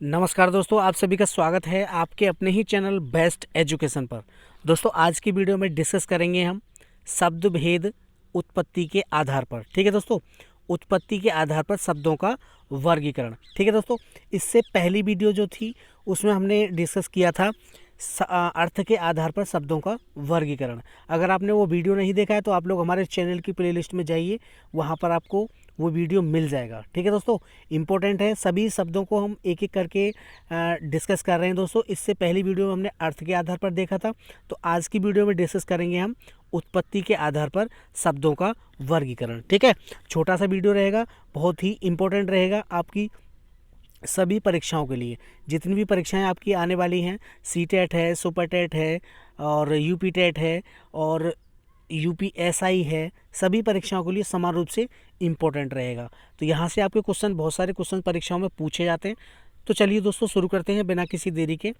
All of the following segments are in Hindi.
नमस्कार दोस्तों, आप सभी का स्वागत है आपके अपने ही चैनल बेस्ट एजुकेशन पर। दोस्तों, आज की वीडियो में डिस्कस करेंगे हम शब्द भेद उत्पत्ति के आधार पर। ठीक है दोस्तों, उत्पत्ति के आधार पर शब्दों का वर्गीकरण। ठीक है दोस्तों, इससे पहली वीडियो जो थी उसमें हमने डिस्कस किया था अर्थ के आधार पर शब्दों का वर्गीकरण। अगर आपने वो वीडियो नहीं देखा है तो आप लोग हमारे चैनल की प्लेलिस्ट में जाइए, वहाँ पर आपको वो वीडियो मिल जाएगा। ठीक है दोस्तों, इम्पोर्टेंट है, सभी शब्दों को हम एक एक करके डिस्कस कर रहे हैं दोस्तों। इससे पहली वीडियो में हमने अर्थ के आधार पर देखा था, तो आज की वीडियो में डिस्कस करेंगे हम उत्पत्ति के आधार पर शब्दों का वर्गीकरण। ठीक है, छोटा सा वीडियो रहेगा, बहुत ही इम्पोर्टेंट रहेगा आपकी सभी परीक्षाओं के लिए। जितनी भी परीक्षाएं आपकी आने वाली हैं, सी टेट है, सुपर टेट है और यूपी टेट है और यूपीएसआई है, सभी परीक्षाओं के लिए समान रूप से इम्पोर्टेंट रहेगा। तो यहाँ से आपके क्वेश्चन, बहुत सारे क्वेश्चन परीक्षाओं में पूछे जाते हैं। तो चलिए दोस्तों, शुरू करते हैं बिना किसी देरी के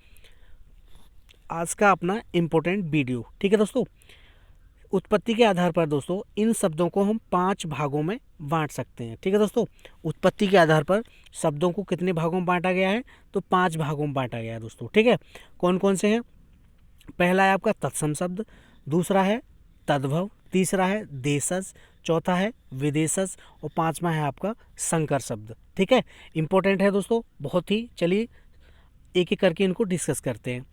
आज का अपना इम्पोर्टेंट वीडियो। ठीक है दोस्तों, उत्पत्ति के आधार पर दोस्तों इन शब्दों को हम 5 भागों में बांट सकते हैं। ठीक है दोस्तों, उत्पत्ति के आधार पर शब्दों को कितने भागों में बांटा गया है? तो 5 भागों में बांटा गया है दोस्तों। ठीक है, कौन कौन से हैं? पहला है आपका तत्सम शब्द, दूसरा है तद्भव, तीसरा है देशज, चौथा है विदेशज और पांचवा है आपका संकर शब्द। ठीक है, इंपॉर्टेंट है दोस्तों बहुत ही। चलिए एक एक करके इनको डिस्कस करते हैं।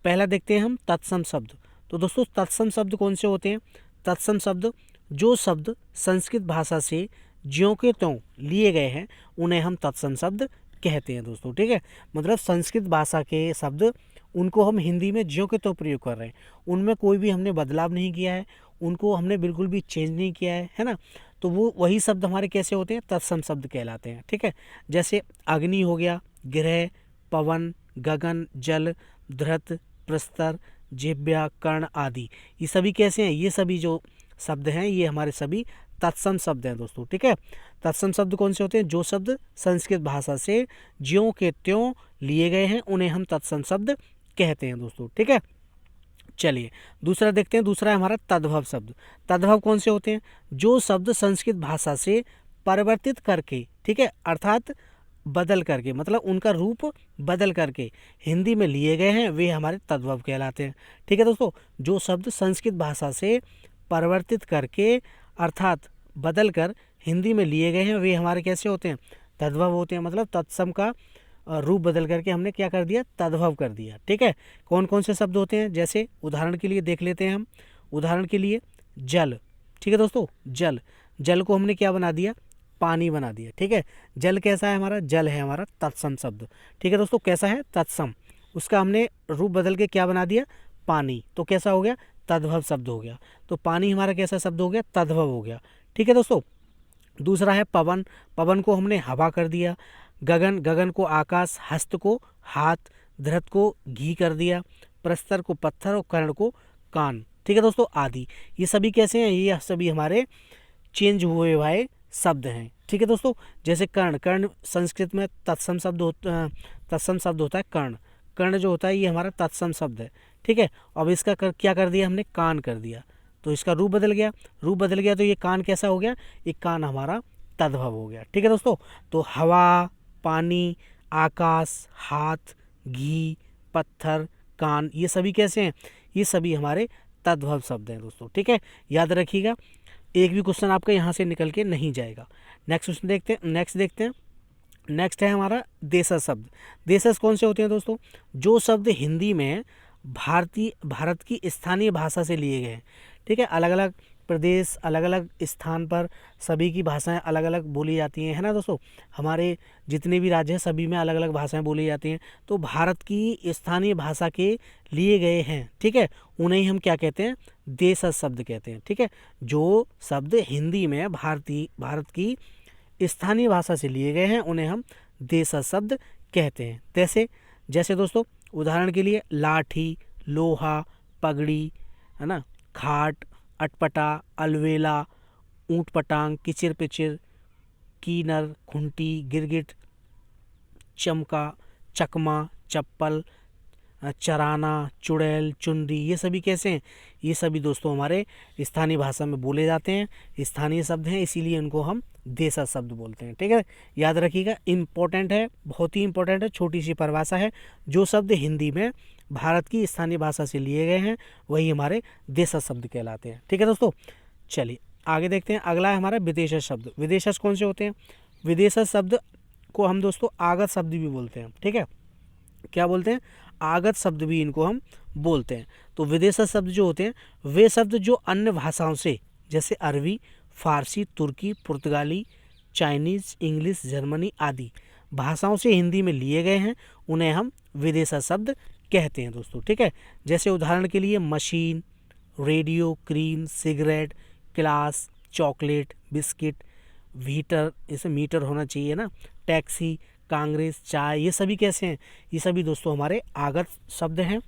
पहला देखते हैं हम तत्सम शब्द। तो दोस्तों, तत्सम शब्द कौन से होते हैं? तत्सम शब्द जो शब्द संस्कृत भाषा से ज्यों के त्यों लिए गए हैं उन्हें हम तत्सम शब्द कहते हैं दोस्तों। ठीक है, मतलब संस्कृत भाषा के शब्द, उनको हम हिंदी में ज्यों के त्यों प्रयोग कर रहे हैं, उनमें कोई भी हमने बदलाव नहीं किया है, उनको हमने बिल्कुल भी चेंज नहीं किया है ना। तो वो वही शब्द हमारे कैसे होते हैं? तत्सम शब्द कहलाते हैं। ठीक है, जैसे अग्नि हो गया, ग्रह, पवन, गगन, जल, धृत, प्रस्तर, जिह्वा, कर्ण आदि, ये सभी कैसे हैं? ये सभी जो शब्द हैं ये हमारे सभी तत्सम शब्द हैं दोस्तों। ठीक है, तत्सम शब्द कौन से होते हैं? जो शब्द संस्कृत भाषा से ज्यों के त्यों लिए गए हैं उन्हें हम तत्सम शब्द कहते हैं दोस्तों। ठीक है, चलिए दूसरा देखते हैं। दूसरा है हमारा तद्भव शब्द। तद्भव कौन से होते हैं? जो शब्द संस्कृत भाषा से परिवर्तित करके, ठीक है, अर्थात बदल करके, मतलब उनका रूप बदल करके हिंदी में लिए गए हैं, वे हमारे तद्भव कहलाते हैं। ठीक है दोस्तों, जो शब्द संस्कृत भाषा से परिवर्तित करके अर्थात बदल कर हिंदी में लिए गए हैं वे हमारे कैसे होते हैं? तद्भव होते हैं। मतलब तत्सम का रूप बदल करके हमने क्या कर दिया? तद्भव कर दिया। ठीक है, कौन कौन से शब्द होते हैं? जैसे उदाहरण के लिए देख लेते हैं हम। उदाहरण के लिए जल। ठीक है दोस्तों, जल, जल को हमने क्या बना दिया? पानी बना दिया। ठीक है, जल कैसा है हमारा? जल है हमारा तत्सम शब्द। ठीक है दोस्तों, कैसा है? तत्सम। उसका हमने रूप बदल के क्या बना दिया? पानी। तो कैसा हो गया? तद्भव शब्द हो गया। तो पानी हमारा कैसा शब्द हो गया? तद्भव हो गया। ठीक है दोस्तों, दूसरा है पवन। पवन को हमने हवा कर दिया। गगन, गगन को आकाश, हस्त को हाथ, धृत को घी कर दिया, प्रस्तर को पत्थर और कर्ण को कान। ठीक है दोस्तों, आदि, ये सभी कैसे हैं? ये सभी हमारे चेंज हुए हुए शब्द हैं। ठीक है दोस्तों, जैसे कर्ण, कर्ण संस्कृत में तत्सम शब्द होता है कर्ण। कर्ण जो होता है ये हमारा तत्सम शब्द है। ठीक है, अब इसका क्या कर दिया हमने? कान कर दिया। तो इसका रूप बदल गया। रूप बदल गया तो ये कान कैसा हो गया? ये कान हमारा तद्भव हो गया। ठीक है दोस्तों, तो हवा, पानी, आकाश, हाथ, घी, पत्थर, कान, ये सभी कैसे हैं? ये सभी हमारे तद्भव शब्द हैं दोस्तों। ठीक है, याद रखिएगा, एक भी क्वेश्चन आपका यहाँ से निकल के नहीं जाएगा। नेक्स्ट क्वेश्चन देखते हैं। नेक्स्ट है हमारा देशज शब्द। देशज कौन से होते हैं दोस्तों? जो शब्द हिंदी में भारत की स्थानीय भाषा से लिए गए हैं। ठीक है, अलग अलग प्रदेश, अलग अलग स्थान पर सभी की भाषाएं अलग अलग बोली जाती हैं, है ना दोस्तों। हमारे जितने भी राज्य हैं सभी में अलग अलग भाषाएं बोली जाती हैं। तो भारत की स्थानीय भाषा के लिए गए हैं, ठीक है, उन्हें हम क्या कहते हैं? देशज शब्द कहते हैं। ठीक है, जो शब्द हिंदी में भारत की स्थानीय भाषा से लिए गए हैं उन्हें हम देशज शब्द कहते हैं। जैसे दोस्तों, उदाहरण के लिए लाठी, लोहा, पगड़ी, है ना, खाट, अटपटा, अलवेला, ऊंट पटांग, किचिर पिचिर, कीनर, खुंटी, गिरगिट, चमका, चकमा, चप्पल, चराना, चुड़ैल, चुनरी, ये सभी कैसे हैं? ये सभी दोस्तों हमारे स्थानीय भाषा में बोले जाते हैं, स्थानीय शब्द हैं, इसीलिए इनको हम देशज शब्द बोलते हैं। ठीक है, याद रखिएगा, इम्पोर्टेंट है, बहुत ही इंपॉर्टेंट है, छोटी सी परिभाषा है। जो शब्द हिंदी में भारत की स्थानीय भाषा से लिए गए हैं वही हमारे देशज शब्द कहलाते हैं। ठीक है दोस्तों, चलिए आगे देखते हैं। अगला है हमारा विदेशज शब्द। विदेशज कौन से होते हैं? विदेशज शब्द को हम दोस्तों आगत शब्द भी बोलते हैं। ठीक है, क्या बोलते हैं? आगत शब्द भी इनको हम बोलते हैं। तो विदेशज शब्द जो होते हैं वे शब्द जो अन्य भाषाओं से, जैसे अरबी, फारसी, तुर्की, पुर्तगाली, चाइनीज, इंग्लिश, जर्मनी आदि भाषाओं से हिंदी में लिए गए हैं, उन्हें हम विदेशज शब्द कहते हैं दोस्तों। ठीक है, जैसे उदाहरण के लिए machine, radio, cream, cigarette, class, chocolate, biscuit, वीटर, इसे मीटर होना चाहिए ना, टैक्सी, कांग्रेस, चाय, ये सभी कैसे हैं? ये सभी दोस्तों हमारे आगत शब्द हैं,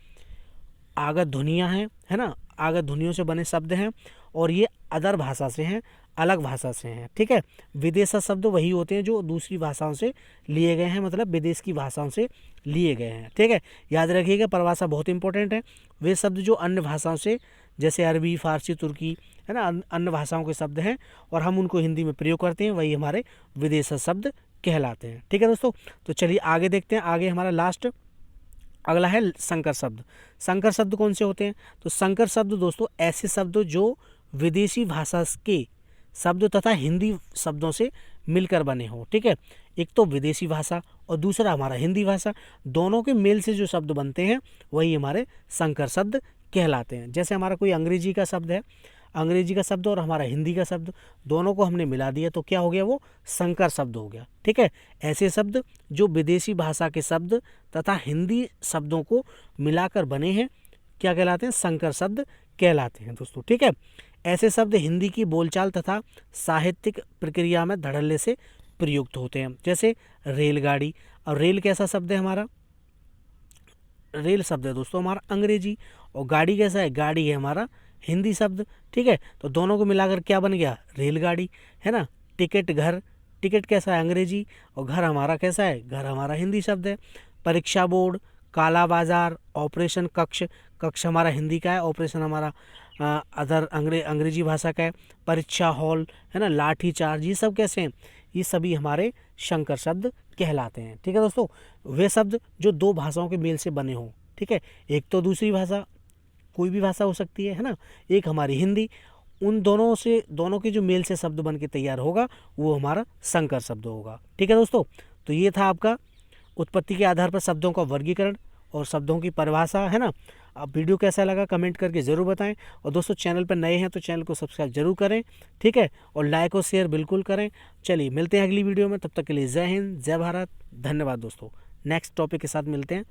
आगत ध्वनियाँ हैं, है ना, आगत ध्वनियों से बने शब्द हैं, और ये अदर भाषा से हैं, अलग भाषा से हैं। ठीक है, विदेशज शब्द वही होते हैं जो दूसरी भाषाओं से लिए गए हैं, मतलब विदेश की भाषाओं से लिए गए हैं। ठीक है, याद रखिएगा, परिभाषा बहुत इंपॉर्टेंट है। वे शब्द जो अन्य भाषाओं से, जैसे अरबी, फारसी, तुर्की, है ना, अन्य भाषाओं के शब्द हैं और हम उनको हिंदी में प्रयोग करते हैं, वही हमारे विदेशज शब्द कहलाते हैं। ठीक है दोस्तों, तो चलिए आगे देखते हैं। आगे हमारा लास्ट अगला है संकर शब्द। संकर शब्द कौन से होते हैं? तो संकर शब्द दोस्तों ऐसे शब्द जो विदेशी भाषा के शब्द तथा हिंदी शब्दों से मिलकर बने हों। ठीक है, एक तो विदेशी भाषा और दूसरा हमारा हिंदी भाषा, दोनों के मेल से जो शब्द बनते हैं वही हमारे संकर शब्द कहलाते हैं। जैसे हमारा कोई अंग्रेजी का शब्द है, अंग्रेजी का शब्द और हमारा हिंदी का शब्द दोनों को हमने मिला दिया तो क्या हो गया? वो संकर शब्द हो गया। ठीक है, ऐसे शब्द जो विदेशी भाषा के शब्द तथा हिंदी शब्दों को मिलाकर बने हैं क्या कहलाते हैं? संकर शब्द कहलाते हैं दोस्तों। ठीक है, ऐसे शब्द हिंदी की बोलचाल तथा साहित्यिक प्रक्रिया में धड़ल्ले से प्रयुक्त होते हैं। जैसे रेलगाड़ी, और रेल कैसा शब्द है हमारा? रेल शब्द है दोस्तों हमारा अंग्रेजी, और गाड़ी कैसा है? गाड़ी है हमारा हिंदी शब्द। ठीक है, तो दोनों को मिलाकर क्या बन गया? रेलगाड़ी, है ना। टिकट, घर, टिकट कैसा है? अंग्रेजी, और घर हमारा कैसा है? घर हमारा हिंदी शब्द है। परीक्षा बोर्ड, काला बाजार, ऑपरेशन कक्ष, कक्ष हमारा हिंदी का है, ऑपरेशन हमारा अदर अंग्रेजी भाषा का है। परीक्षा हॉल, है ना, लाठी चार्ज, ये सब कैसे हैं? ये सभी हमारे संकर शब्द कहलाते हैं। ठीक है दोस्तों, वे शब्द जो दो भाषाओं के मेल से बने हों। ठीक है, एक तो दूसरी भाषा, कोई भी भाषा हो सकती है ना, एक हमारी हिंदी, उन दोनों से, दोनों के जो मेल से शब्द बन के तैयार होगा वो हमारा संकर शब्द होगा। ठीक है दोस्तों, तो ये था आपका उत्पत्ति के आधार पर शब्दों का वर्गीकरण और शब्दों की परिभाषा, है ना। अब वीडियो कैसा लगा कमेंट करके ज़रूर बताएं, और दोस्तों चैनल पर नए हैं तो चैनल को सब्सक्राइब जरूर करें। ठीक है, और लाइक और शेयर बिल्कुल करें। चलिए मिलते हैं अगली वीडियो में, तब तक के लिए जय हिंद, जय भारत, धन्यवाद दोस्तों। नेक्स्ट टॉपिक के साथ मिलते हैं,